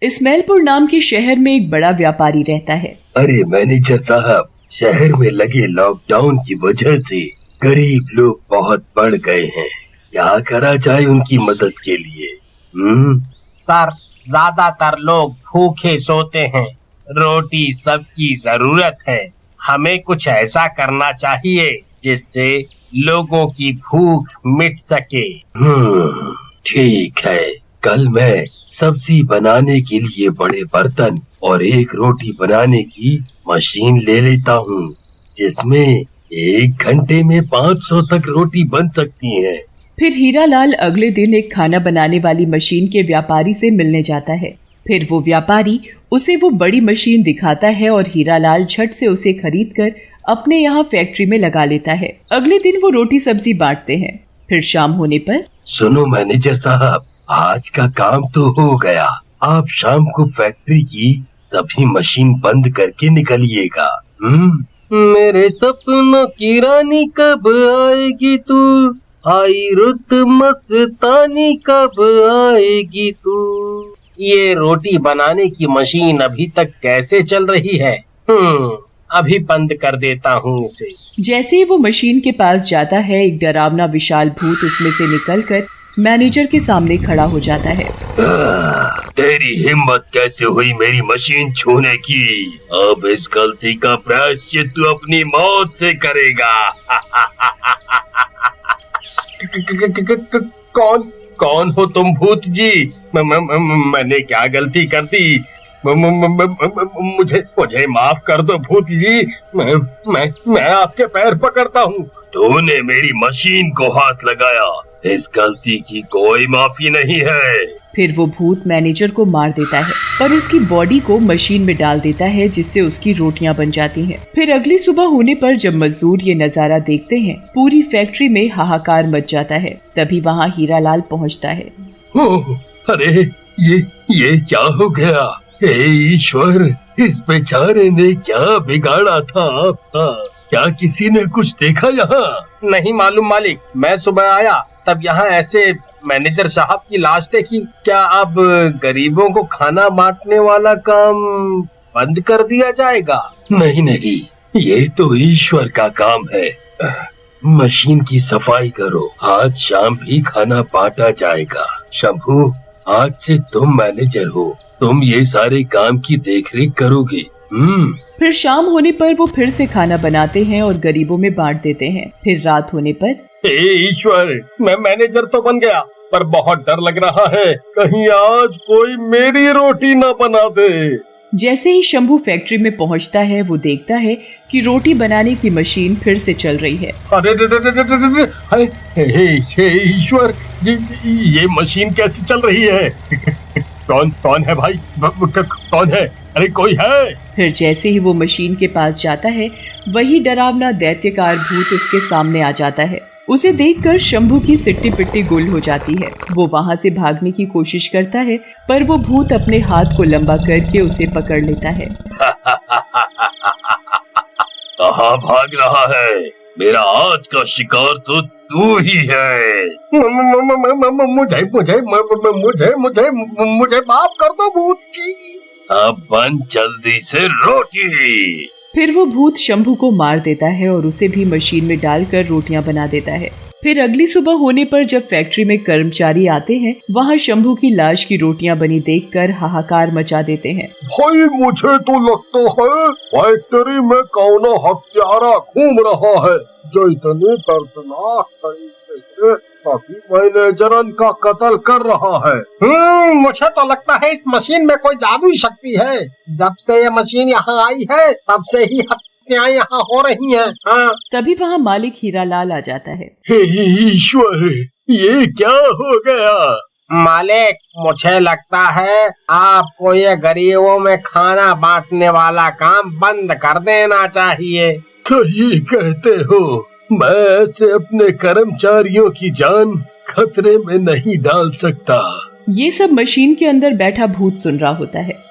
इस्माइलपुर नाम के शहर में एक बड़ा व्यापारी रहता है। अरे मैनेजर साहब, शहर में लगे लॉकडाउन की वजह से गरीब लोग बहुत बढ़ गए हैं। क्या करा जाए उनकी मदद के लिए? सर, ज्यादातर लोग भूखे सोते हैं। रोटी सबकी जरूरत है। हमें कुछ ऐसा करना चाहिए जिससे लोगों की भूख मिट सके। ठीक है, कल मैं सब्जी बनाने के लिए बड़े बर्तन और एक रोटी बनाने की मशीन ले लेता हूँ, जिसमें 1 घंटे में 500 तक रोटी बन सकती है। फिर हीरालाल अगले दिन एक खाना बनाने वाली मशीन के व्यापारी से मिलने जाता है। फिर वो व्यापारी उसे वो बड़ी मशीन दिखाता है और हीरालाल झट से उसे खरीदकर अपने यहाँ फैक्ट्री में लगा लेता है। अगले दिन वो रोटी सब्जी बांटते हैं। फिर शाम होने पर, सुनो मैनेजर साहब, आज का काम तो हो गया। आप शाम को फैक्ट्री की सभी मशीन बंद करके निकलिएगा। मेरे सपनों की रानी कब आएगी तू, आई रुत मस्तानी कब आएगी तू। ये रोटी बनाने की मशीन अभी तक कैसे चल रही है? अभी बंद कर देता हूँ इसे। जैसे ही वो मशीन के पास जाता है, एक डरावना विशाल भूत उसमें से निकलकर मैनेजर के सामने खड़ा हो जाता है। तेरी हिम्मत कैसे हुई मेरी मशीन छूने की? अब इस गलती का प्रायश्चित तू अपनी मौत से करेगा। कौन हो तुम भूत जी? मैंने क्या गलती कर दी? मुझे माफ कर दो भूत जी। मैं आपके पैर पकड़ता हूँ। तूने मेरी मशीन को हाथ लगाया, इस गलती की कोई माफी नहीं है। फिर वो भूत मैनेजर को मार देता है, पर उसकी बॉडी को मशीन में डाल देता है, जिससे उसकी रोटियां बन जाती हैं। फिर अगली सुबह होने पर जब मजदूर ये नजारा देखते हैं, पूरी फैक्ट्री में हाहाकार मच जाता है। तभी वहाँ हीरालाल पहुँचता है। अरे ये क्या हो गया? हे ईश्वर, इस बेचारे ने क्या बिगाड़ा था आपका? क्या किसी ने कुछ देखा यहाँ? नहीं मालूम मालिक, मैं सुबह आया तब यहाँ ऐसे मैनेजर साहब की लाश देखी। क्या अब गरीबों को खाना बांटने वाला काम बंद कर दिया जाएगा? नहीं, ये तो ईश्वर का काम है। मशीन की सफाई करो, आज शाम भी खाना बांटा जाएगा। शंभू, आज से तुम मैनेजर हो, तुम ये सारे काम की देखरेख करोगे। फिर शाम होने पर वो फिर से खाना बनाते हैं और गरीबों में बांट देते हैं। फिर रात होने पर, हे ईश्वर, मैं मैनेजर तो बन गया, पर बहुत डर लग रहा है, कहीं आज कोई मेरी रोटी ना बना दे। जैसे ही शंभू फैक्ट्री में पहुंचता है, वो देखता है कि रोटी बनाने की मशीन फिर से चल रही है। अरे ईश्वर, ये मशीन कैसे चल रही है? कौन है भाई? कौन है? अरे कोई है? फिर जैसे ही वो मशीन के पास जाता है, वही डरावना दैत्यकार भूत उसके सामने आ जाता है। उसे देखकर शंभू की सिट्टी पिट्टी गुल हो जाती है। वो वहाँ से भागने की कोशिश करता है, पर वो भूत अपने हाथ को लंबा करके उसे पकड़ लेता है। कहाँ भाग रहा है? मेरा आज का शिकार तो तू ही है। मुझे माफ कर दो भूत जी। अब बन जल्दी से रोटी। फिर वो भूत शंभू को मार देता है और उसे भी मशीन में डालकर रोटियां बना देता है। फिर अगली सुबह होने पर जब फैक्ट्री में कर्मचारी आते हैं, वहाँ शंभू की लाश की रोटियां बनी देखकर हाहाकार मचा देते हैं। भाई, मुझे तो लगता है फैक्ट्री में कौन हत्यारा घूम रहा है, जो इतने दर्दनाक तरीके से सभी मैनेजरन का कत्ल कर रहा है। मुझे तो लगता है इस मशीन में कोई जादुई शक्ति है। जब से ये मशीन यहाँ आई है, तब से ही हत्याएं यहाँ हो रही हैं। हाँ। तभी वहाँ मालिक हीरालाल आ जाता है। हे ईश्वर, ये क्या हो गया? मालिक, मुझे लगता है आपको ये गरीबों में खाना बांटने वाला काम बंद कर देना चाहिए। सही कहते हो, मैं ऐसे अपने कर्मचारियों की जान खतरे में नहीं डाल सकता। ये सब मशीन के अंदर बैठा भूत सुन रहा होता है।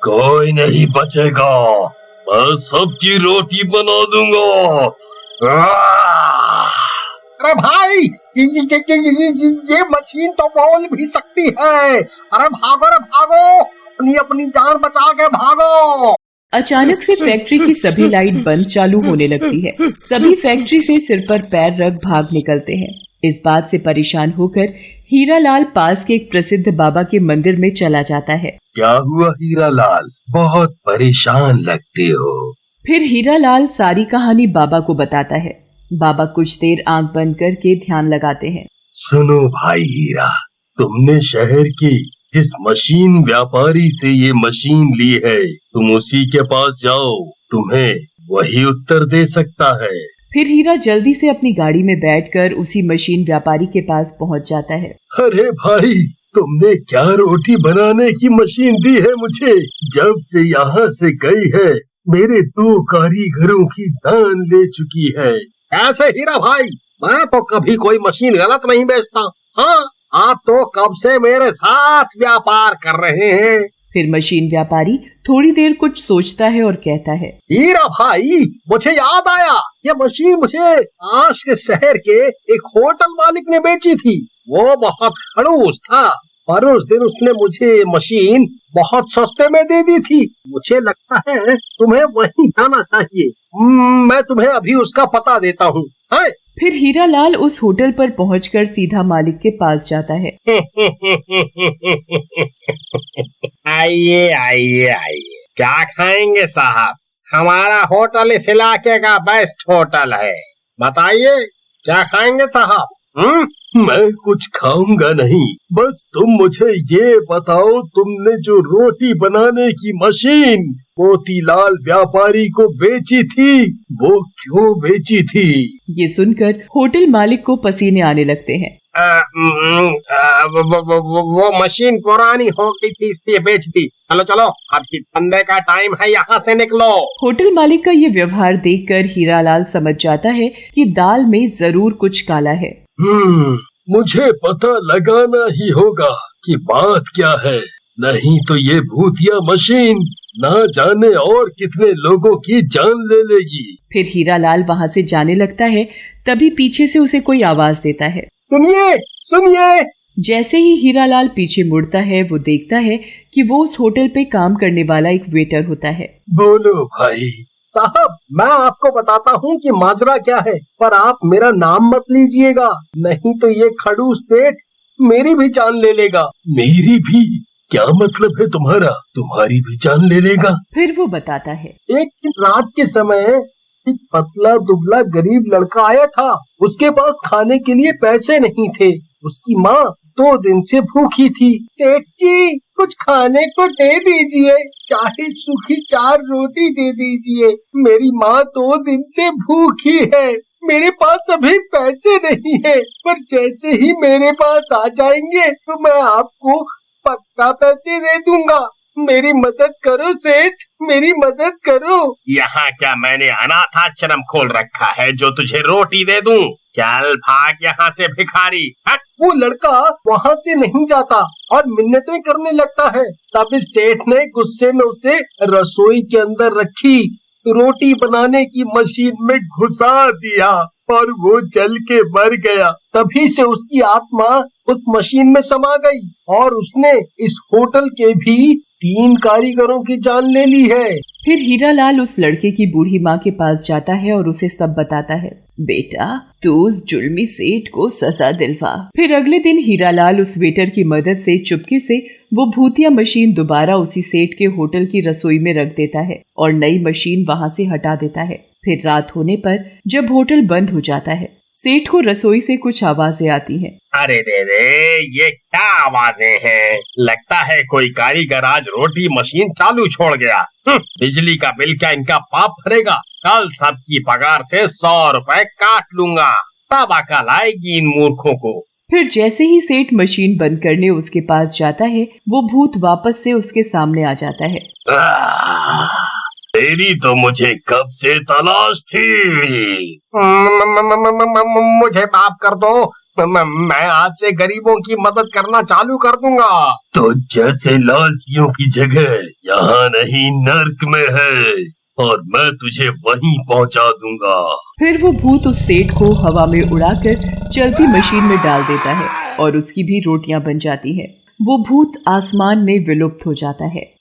कोई नहीं बचेगा, मैं सबकी रोटी बना दूंगा। अरे भाई, ये मशीन तो बोल भी सकती है। अरे भागो रे भागो, अपनी अपनी जान बचा के भागो। अचानक से फैक्ट्री की सभी लाइट बंद चालू होने लगती है। सभी फैक्ट्री से सिर पर पैर रख भाग निकलते हैं। इस बात से परेशान होकर हीरालाल पास के एक प्रसिद्ध बाबा के मंदिर में चला जाता है। क्या हुआ हीरालाल, बहुत परेशान लगते हो? फिर हीरालाल सारी कहानी बाबा को बताता है। बाबा कुछ देर आंख बंद करके ध्यान लगाते हैं। सुनो भाई हीरा, तुमने शहर की जिस मशीन व्यापारी से ये मशीन ली है, तुम उसी के पास जाओ, तुम्हें वही उत्तर दे सकता है। फिर हीरा जल्दी से अपनी गाड़ी में बैठकर उसी मशीन व्यापारी के पास पहुंच जाता है। अरे भाई, तुमने क्या रोटी बनाने की मशीन दी है मुझे? जब से यहाँ से गई है, मेरे 2 कारीगरों की जान ले चुकी है। ऐसे हीरा भाई, मैं तो कभी कोई मशीन गलत नहीं बेचता। हाँ, आप तो कब से मेरे साथ व्यापार कर रहे हैं। फिर मशीन व्यापारी थोड़ी देर कुछ सोचता है और कहता है, हीरा भाई, मुझे याद आया, ये मशीन मुझे आस के शहर के एक होटल मालिक ने बेची थी। वो बहुत खड़ूस था, पर उस दिन उसने मुझे मशीन बहुत सस्ते में दे दी थी। मुझे लगता है तुम्हें वहीं जाना चाहिए। मैं तुम्हें अभी उसका पता देता हूँ। फिर हीरालाल उस होटल पर पहुंचकर सीधा मालिक के पास जाता है। आइए आइए आइए, क्या खाएंगे साहब? हमारा होटल इस इलाके का बेस्ट होटल है। बताइए, क्या खाएंगे साहब? मैं कुछ खाऊंगा नहीं, बस तुम मुझे ये बताओ, तुमने जो रोटी बनाने की मशीन मोतीलाल व्यापारी को बेची थी, वो क्यों बेची थी? ये सुनकर होटल मालिक को पसीने आने लगते हैं। वो मशीन पुरानी हो गई थी, इसलिए बेच दी। चलो चलो, अभी धंधे का टाइम है, यहाँ से निकलो। होटल मालिक का ये व्यवहार देखकर हीरालाल समझ जाता है कि दाल में जरूर कुछ काला है। मुझे पता लगाना ही होगा कि बात क्या है, नहीं तो ये भूतिया मशीन ना जाने और कितने लोगों की जान ले लेगी। फिर हीरालाल वहाँ से जाने लगता है, तभी पीछे से उसे कोई आवाज देता है, सुनिए सुनिए। जैसे ही हीरालाल पीछे मुड़ता है, वो देखता है कि वो उस होटल पे काम करने वाला एक वेटर होता है। बोलो भाई। साहब, मैं आपको बताता हूँ कि माजरा क्या है, पर आप मेरा नाम मत लीजिएगा, नहीं तो ये खड़ूस सेठ मेरी भी जान ले लेगा। मेरी भी? क्या मतलब है तुम्हारा? तुम्हारी भी जान ले लेगा? फिर वो बताता है, एक दिन रात के समय एक पतला दुबला गरीब लड़का आया था। उसके पास खाने के लिए पैसे नहीं थे। उसकी माँ 2 दिन से भूखी थी। सेठ जी, कुछ खाने को दे दीजिए, चाहे सूखी 4 रोटी दे दीजिए। मेरी माँ 2 दिन से भूखी है, मेरे पास अभी पैसे नहीं है, पर जैसे ही मेरे पास आ जाएंगे तो मैं आपको पक्का पैसे दे दूंगा। मेरी मदद करो सेठ, मेरी मदद करो। यहाँ क्या मैंने अनाथ आश्रम खोल रखा है जो तुझे रोटी दे दूं? चल भाग यहाँ से भिखारी, हट। वो लड़का वहाँ से नहीं जाता और मिन्नतें करने लगता है। तब इस सेठ ने गुस्से में उसे रसोई के अंदर रखी रोटी बनाने की मशीन में घुसा दिया और वो जल के मर गया। तभी से उसकी आत्मा उस मशीन में समा गई और उसने इस होटल के भी 3 कारीगरों की जान ले ली है। फिर हीरालाल उस लड़के की बूढ़ी माँ के पास जाता है और उसे सब बताता है। बेटा, तू उस जुल्मी सेठ को सजा दिलवा। फिर अगले दिन हीरालाल उस वेटर की मदद से चुपके से वो भूतिया मशीन दोबारा उसी सेठ के होटल की रसोई में रख देता है और नई मशीन वहाँ से हटा देता है। फिर रात होने पर जब होटल बंद हो जाता है, सेठ को रसोई से कुछ आवाजें आती हैं। अरे रे, ये क्या आवाजें हैं? लगता है कोई कारीगर आज रोटी मशीन चालू छोड़ गया। बिजली का बिल क्या इनका पाप भरेगा? कल सबकी पगार से 100 रुपए काट लूंगा, तब अकल आएगी इन मूर्खों को। फिर जैसे ही सेठ मशीन बंद करने उसके पास जाता है, वो भूत वापस से उसके सामने आ जाता है। तेरी तो मुझे कब से तलाश थी। मुझे माफ कर दो, मैं आज से गरीबों की मदद करना चालू कर दूंगा। तो जैसे लालचियों की जगह यहाँ नहीं नर्क में है। और मैं तुझे वहीं पहुंचा दूंगा। फिर वो भूत उस सेठ को हवा में उड़ाकर चलती मशीन में डाल देता है और उसकी भी रोटियां बन जाती है। वो भूत आसमान में विलुप्त हो जाता है।